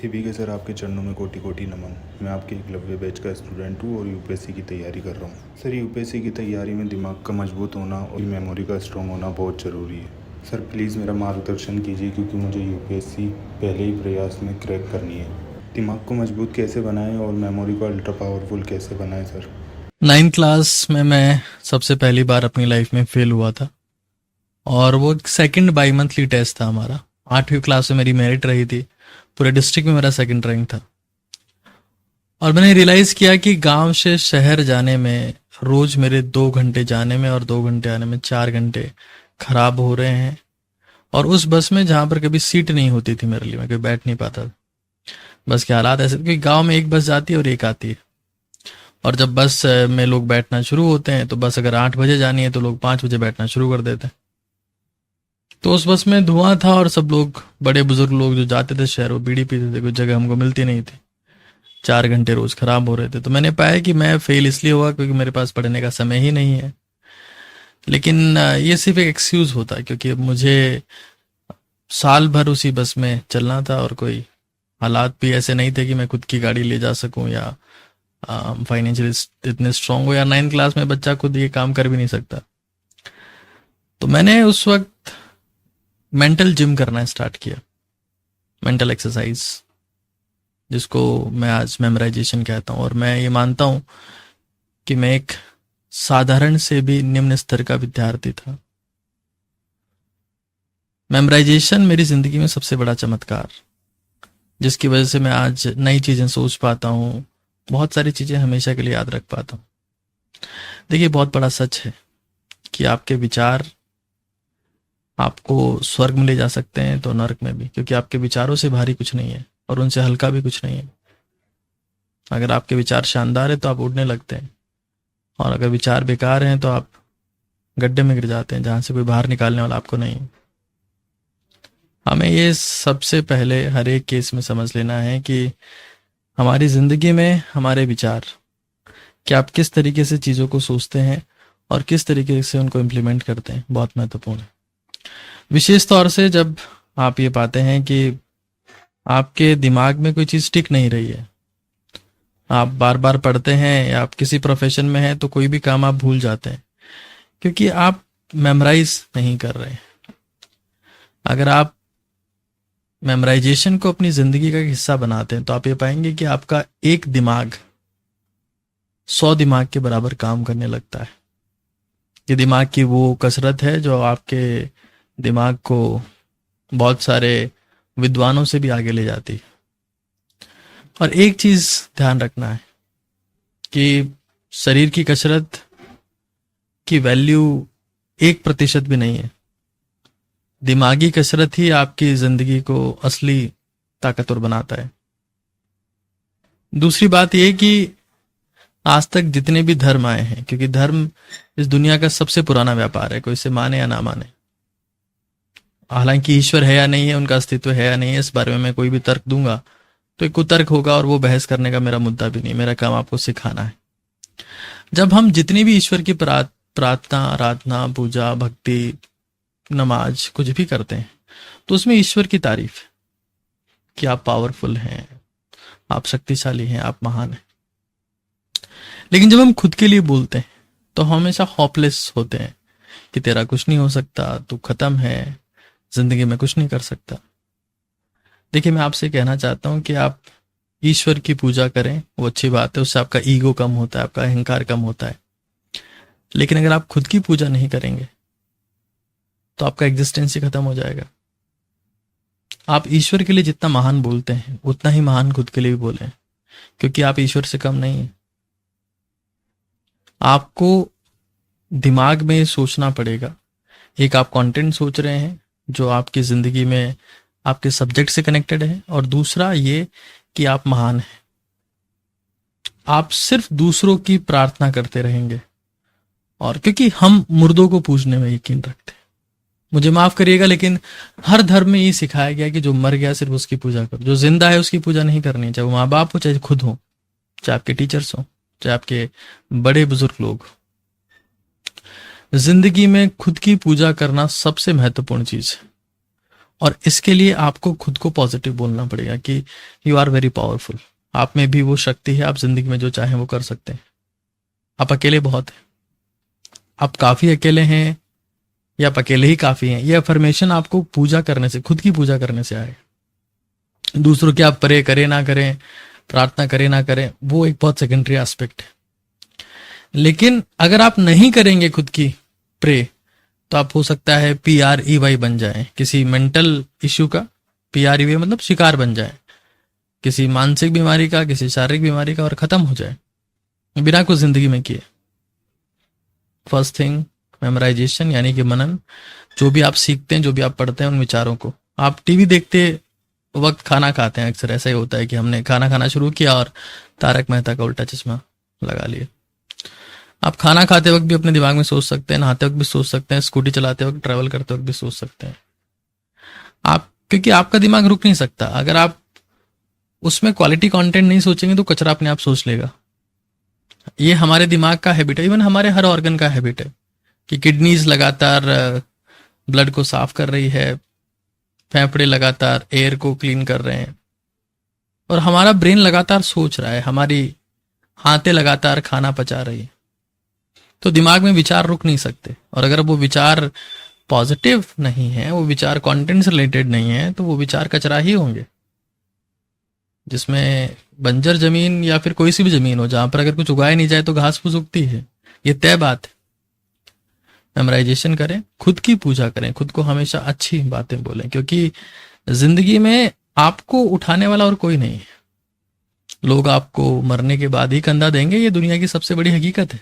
ABK sir, आपके चरणों में कोटि कोटि नमन। मैं आपके एकलव्य बैच का स्टूडेंट हूँ और यूपीएससी की तैयारी कर रहा हूँ। सर, यूपीएससी की तैयारी में दिमाग का मजबूत होना और मेमोरी का स्ट्रॉन्ग होना बहुत ज़रूरी है। सर प्लीज़ मेरा मार्गदर्शन कीजिए, क्योंकि मुझे यूपीएससी पहले ही प्रयास में क्रैक करनी है। दिमाग को मजबूत कैसे बनाएं और मेमोरी को अल्ट्रा पावरफुल कैसे बनाएं सर? 9th क्लास में मैं सबसे पहली बार अपनी लाइफ में फेल हुआ था और वो सेकंड बाई मंथली टेस्ट था हमारा। 8वीं क्लास में मेरी मेरिट रही थी, पूरे डिस्ट्रिक्ट में मेरा सेकंड रैंक था। और मैंने रियलाइज़ किया कि गांव से शहर जाने में रोज़ मेरे 2 घंटे जाने में और 2 घंटे आने में 4 घंटे खराब हो रहे हैं। और उस बस में जहाँ पर कभी सीट नहीं होती थी मेरे लिए, मैं कभी बैठ नहीं पाता था। बस के हालात ऐसे थे कि गाँव में एक बस जाती है और एक आती है, और जब बस में लोग बैठना शुरू होते हैं तो बस अगर 8 बजे जानी है तो लोग 5 बजे बैठना शुरू कर देते हैं। तो उस बस में धुआं था और सब लोग, बड़े बुजुर्ग लोग जो जाते थे शहर, वो बीड़ी पीते थे, कुछ जगह हमको मिलती नहीं थी। 4 घंटे रोज खराब हो रहे थे। तो मैंने पाया कि मैं फेल इसलिए हुआ क्योंकि मेरे पास पढ़ने का समय ही नहीं है। लेकिन ये सिर्फ एक एक्सक्यूज होता है, क्योंकि अब मुझे साल भर उसी बस में चलना था और कोई हालात भी ऐसे नहीं थे कि मैं खुद की गाड़ी ले जा सकूं या फाइनेंशियली इतने स्ट्रांग हो, या 9th क्लास में बच्चा खुद ये काम कर भी नहीं सकता। तो मैंने उस वक्त मेंटल जिम करना स्टार्ट किया, मेंटल एक्सरसाइज, जिसको मैं आज मेमोराइजेशन कहता हूँ। और मैं ये मानता हूँ कि मैं एक साधारण से भी निम्न स्तर का विद्यार्थी था। मेमोराइजेशन मेरी जिंदगी में सबसे बड़ा चमत्कार, जिसकी वजह से मैं आज नई चीजें सोच पाता हूँ, बहुत सारी चीजें हमेशा के लिए याद रख पाता हूँ। देखिए, बहुत बड़ा सच है कि आपके विचार आपको स्वर्ग में ले जा सकते हैं तो नरक में भी, क्योंकि आपके विचारों से भारी कुछ नहीं है और उनसे हल्का भी कुछ नहीं है। अगर आपके विचार शानदार है तो आप उड़ने लगते हैं, और अगर विचार बेकार हैं तो आप गड्ढे में गिर जाते हैं जहां से कोई बाहर निकालने वाला आपको नहीं है। हमें ये सबसे पहले हर एक केस में समझ लेना है कि हमारी जिंदगी में हमारे विचार, कि आप किस तरीके से चीज़ों को सोचते हैं और किस तरीके से उनको इम्प्लीमेंट करते हैं, बहुत महत्वपूर्ण है। विशेष तौर से जब आप ये पाते हैं कि आपके दिमाग में कोई चीज़ टिक नहीं रही है, आप बार बार पढ़ते हैं या आप किसी प्रोफेशन में हैं तो कोई भी काम आप भूल जाते हैं, क्योंकि आप मेमोराइज नहीं कर रहे हैं। अगर आप मेमोराइजेशन को अपनी ज़िंदगी का एक हिस्सा बनाते हैं तो आप ये पाएंगे कि आपका एक दिमाग 100 दिमाग के बराबर काम करने लगता है। ये दिमाग की वो कसरत है जो आपके दिमाग को बहुत सारे विद्वानों से भी आगे ले जाती है। और एक चीज़ ध्यान रखना है कि शरीर की कसरत की वैल्यू 1% भी नहीं है। दिमागी कसरत ही आपकी ज़िंदगी को असली ताकतवर बनाता है। दूसरी बात यह कि आज तक जितने भी धर्म आए हैं, क्योंकि धर्म इस दुनिया का सबसे पुराना व्यापार है, कोई इसे माने या ना माने। हालांकि ईश्वर है या नहीं है, उनका अस्तित्व है या नहीं है, इस बारे में मैं कोई भी तर्क दूंगा तो एक कुतर्क होगा, और वो बहस करने का मेरा मुद्दा भी नहीं। मेरा काम आपको सिखाना है। जब हम जितनी भी ईश्वर की प्रार्थना, आराधना, पूजा, भक्ति, नमाज कुछ भी करते हैं तो उसमें ईश्वर की तारीफ है कि आप पावरफुल हैं, आप शक्तिशाली हैं, आप महान हैं। लेकिन जब हम खुद के लिए बोलते हैं तो हम हमेशा होपलेस होते हैं कि तेरा कुछ नहीं हो सकता, तू खत्म है, जिंदगी में कुछ नहीं कर सकता। देखिए, मैं आपसे कहना चाहता हूं कि आप ईश्वर की पूजा करें, वो अच्छी बात है, उससे आपका ईगो कम होता है, आपका अहंकार कम होता है। लेकिन अगर आप खुद की पूजा नहीं करेंगे तो आपका एग्जिस्टेंस ही खत्म हो जाएगा। आप ईश्वर के लिए जितना महान बोलते हैं उतना ही महान खुद के लिए भी बोलें, क्योंकि आप ईश्वर से कम नहीं है। आपको दिमाग में सोचना पड़ेगा, एक आप कंटेंट सोच रहे हैं जो आपकी जिंदगी में आपके सब्जेक्ट से कनेक्टेड है, और दूसरा ये कि आप महान हैं। आप सिर्फ दूसरों की प्रार्थना करते रहेंगे, और क्योंकि हम मुर्दों को पूजने में यकीन रखते हैं, मुझे माफ करिएगा लेकिन हर धर्म में ये सिखाया गया कि जो मर गया सिर्फ उसकी पूजा करो, जो जिंदा है उसकी पूजा नहीं करनी, चाहे वो माँ बाप हो, चाहे खुद हो, चाहे आपके टीचर्स हो, चाहे आपके बड़े बुजुर्ग लोग। जिंदगी में खुद की पूजा करना सबसे महत्वपूर्ण चीज है, और इसके लिए आपको खुद को पॉजिटिव बोलना पड़ेगा कि यू आर वेरी पावरफुल, आप में भी वो शक्ति है, आप जिंदगी में जो चाहें वो कर सकते हैं। आप अकेले बहुत हैं, आप काफी अकेले हैं, या आप अकेले ही काफी हैं। ये अफर्मेशन आपको पूजा करने से, खुद की पूजा करने से आए। दूसरों की आप प्रे करें ना करें, प्रार्थना करें ना करें, वो एक बहुत सेकेंडरी एस्पेक्ट है। लेकिन अगर आप नहीं करेंगे खुद की प्रे, तो आप हो सकता है PREY बन जाए, किसी मेंटल इश्यू का। PREY मतलब शिकार बन जाए, किसी मानसिक बीमारी का, किसी शारीरिक बीमारी का, और खत्म हो जाए बिना कुछ जिंदगी में किए। फर्स्ट थिंग मेमोराइजेशन, यानी कि मनन। जो भी आप सीखते हैं, जो भी आप पढ़ते हैं, उन विचारों को आप टीवी देखते वक्त खाना खाते हैं, अक्सर ऐसा ही होता है कि हमने खाना खाना शुरू किया और तारक मेहता का उल्टा चश्मा लगा लिया। आप खाना खाते वक्त भी अपने दिमाग में सोच सकते हैं, नहाते वक्त भी सोच सकते हैं, स्कूटी चलाते वक्त, ट्रैवल करते वक्त भी सोच सकते हैं आप, क्योंकि आपका दिमाग रुक नहीं सकता। अगर आप उसमें क्वालिटी कंटेंट नहीं सोचेंगे तो कचरा अपने आप सोच लेगा। ये हमारे दिमाग का हैबिट है, इवन हमारे हर ऑर्गन का हैबिट है कि किडनीज लगातार ब्लड को साफ कर रही है, फेफड़े लगातार एयर को क्लीन कर रहे हैं, और हमारा ब्रेन लगातार सोच रहा है, हमारी हाथें लगातार खाना पचा रही है। तो दिमाग में विचार रुक नहीं सकते, और अगर वो विचार पॉजिटिव नहीं है, वो विचार कंटेंट से रिलेटेड नहीं है, तो वो विचार कचरा ही होंगे। जिसमें बंजर जमीन या फिर कोई सी भी जमीन हो, जहां पर अगर कुछ उगाया नहीं जाए तो घास फूस उगती है, ये तय बात है। मेमोराइजेशन करें, खुद की पूजा करें, खुद को हमेशा अच्छी बातें बोलें, क्योंकि जिंदगी में आपको उठाने वाला और कोई नहीं है। लोग आपको मरने के बाद ही कंधा देंगे, ये दुनिया की सबसे बड़ी हकीकत है।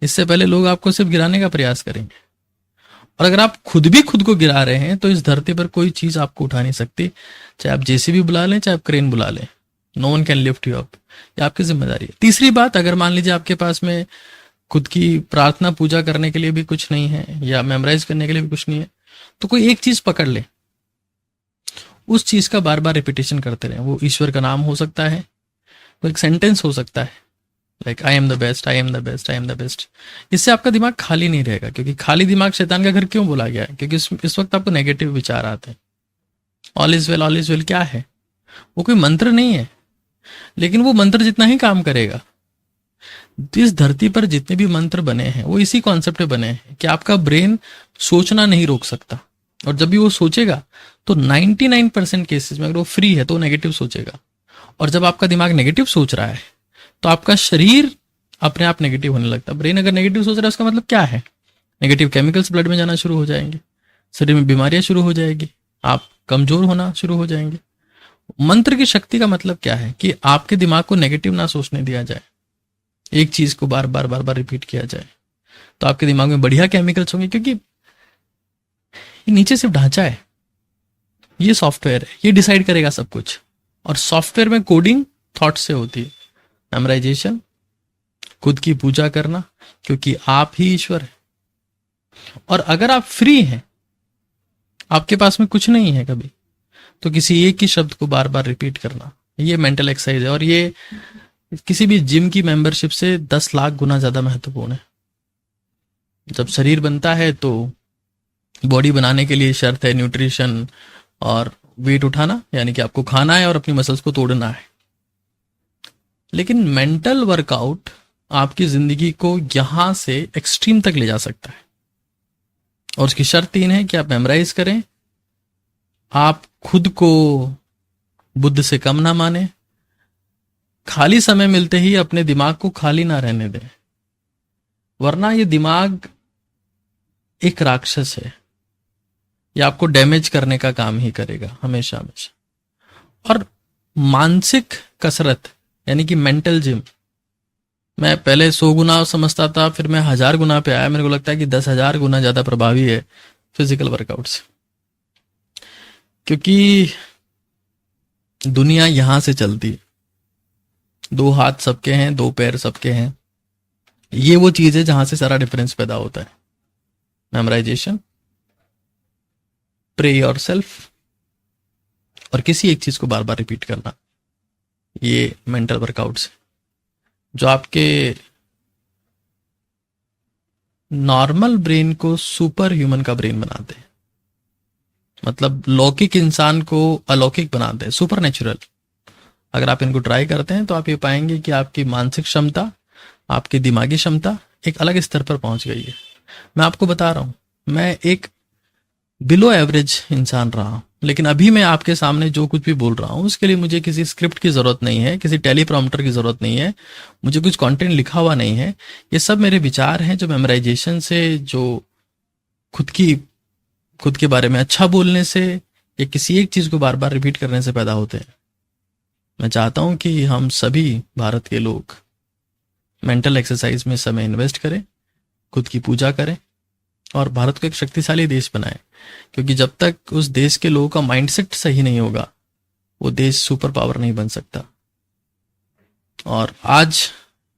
इससे पहले लोग आपको सिर्फ गिराने का प्रयास करेंगे। और अगर आप खुद भी खुद को गिरा रहे हैं तो इस धरती पर कोई चीज आपको उठा नहीं सकती, चाहे आप JCB बुला लें, चाहे आप क्रेन बुला लें, no one can lift you up. ये आपकी जिम्मेदारी है। तीसरी बात, अगर मान लीजिए आपके पास में खुद की प्रार्थना पूजा करने के लिए भी कुछ नहीं है, या मेमोराइज करने के लिए भी कुछ नहीं है, तो कोई एक चीज पकड़ ले, उस चीज का बार बार रिपीटेशन करते रहें। वो ईश्वर का नाम हो सकता है, वो एक सेंटेंस हो सकता है, like I am the best, I am the best, I am the best. इससे आपका दिमाग खाली नहीं रहेगा, क्योंकि खाली दिमाग शैतान का घर क्यों बोला गया है? क्योंकि इस वक्त आपको नेगेटिव विचार आते हैं। ऑल इज वेल क्या है? वो कोई मंत्र नहीं है, लेकिन वो मंत्र जितना ही काम करेगा। इस धरती पर जितने भी मंत्र बने हैं वो इसी कॉन्सेप्ट पे बने हैं कि आपका ब्रेन सोचना नहीं रोक सकता, और जब भी वो सोचेगा तो 99% केसेस में अगर वो फ्री है तो वो नेगेटिव सोचेगा। और जब आपका दिमाग नेगेटिव सोच रहा है तो आपका शरीर अपने आप नेगेटिव होने लगता है। ब्रेन अगर नेगेटिव सोच रहा है उसका मतलब क्या है? नेगेटिव केमिकल्स ब्लड में जाना शुरू हो जाएंगे, शरीर में बीमारियां शुरू हो जाएगी, आप कमजोर होना शुरू हो जाएंगे। मंत्र की शक्ति का मतलब क्या है? कि आपके दिमाग को नेगेटिव ना सोचने दिया जाए, एक चीज को बार बार रिपीट किया जाए, तो आपके दिमाग में बढ़िया केमिकल्स होंगे। क्योंकि ये नीचे सिर्फ ढांचा है, ये सॉफ्टवेयर है, ये डिसाइड करेगा सब कुछ। और सॉफ्टवेयर में कोडिंग थॉट से होती है। मेमोराइजेशन, खुद की पूजा करना, क्योंकि आप ही ईश्वर है। और अगर आप फ्री हैं, आपके पास में कुछ नहीं है कभी, तो किसी एक ही शब्द को बार बार रिपीट करना, ये मेंटल एक्सरसाइज है। और ये किसी भी जिम की मेंबरशिप से 10 लाख गुना ज्यादा महत्वपूर्ण है। जब शरीर बनता है तो बॉडी बनाने के लिए शर्त है न्यूट्रिशन और वेट उठाना, यानी कि आपको खाना है और अपनी मसल्स को तोड़ना है। लेकिन मेंटल वर्कआउट आपकी जिंदगी को यहां से एक्सट्रीम तक ले जा सकता है। और उसकी शर्त 3 है कि आप मेमोराइज करें, आप खुद को बुद्ध से कम ना माने, खाली समय मिलते ही अपने दिमाग को खाली ना रहने दें, वरना ये दिमाग एक राक्षस है, ये आपको डैमेज करने का काम ही करेगा हमेशा हमेशा। और मानसिक कसरत यानी कि मेंटल जिम, मैं पहले 100 गुना समझता था, फिर मैं 1000 गुना पे आया। मेरे को लगता है कि 10,000 गुना ज्यादा प्रभावी है फिजिकल वर्कआउट से, क्योंकि दुनिया यहां से चलती है। 2 हाथ सबके हैं, 2 पैर सबके हैं। ये वो चीज है जहां से सारा डिफरेंस पैदा होता है। मेमोराइजेशन, प्रे योरसेल्फ, और किसी एक चीज को बार बार रिपीट करना, ये मेंटल वर्कआउट से जो आपके नॉर्मल ब्रेन को सुपर ह्यूमन का ब्रेन बनाते हैं। मतलब लौकिक इंसान को अलौकिक बनाते हैं, सुपर नेचुरल। अगर आप इनको ट्राई करते हैं तो आप ये पाएंगे कि आपकी मानसिक क्षमता, आपकी दिमागी क्षमता एक अलग स्तर पर पहुंच गई है। मैं आपको बता रहा हूं, मैं एक बिलो एवरेज इंसान रहा हूं, लेकिन अभी मैं आपके सामने जो कुछ भी बोल रहा हूं उसके लिए मुझे किसी स्क्रिप्ट की जरूरत नहीं है, किसी टेलीप्रॉम्प्टर की जरूरत नहीं है, मुझे कुछ कंटेंट लिखा हुआ नहीं है। ये सब मेरे विचार हैं जो मेमोराइजेशन से, जो खुद के बारे में अच्छा बोलने से या किसी एक चीज को बार बार रिपीट करने से पैदा होते हैं। मैं चाहता हूं कि हम सभी भारत के लोग मेंटल एक्सरसाइज में समय इन्वेस्ट करें, खुद की पूजा करें और भारत को एक शक्तिशाली देश बनाएं, क्योंकि जब तक उस देश के लोगों का माइंडसेट सही नहीं होगा वो देश सुपर पावर नहीं बन सकता। और आज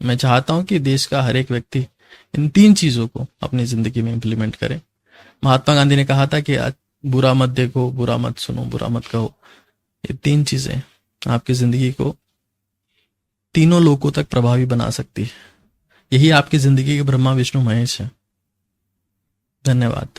मैं चाहता हूं कि देश का हर एक व्यक्ति इन 3 चीजों को अपनी जिंदगी में इंप्लीमेंट करे। महात्मा गांधी ने कहा था कि आज बुरा मत देखो, बुरा मत सुनो, बुरा मत कहो। ये 3 चीजें आपकी जिंदगी को तीनों लोकों तक प्रभावी बना सकती है। यही आपकी जिंदगी के ब्रह्मा विष्णु महेश है। धन्यवाद।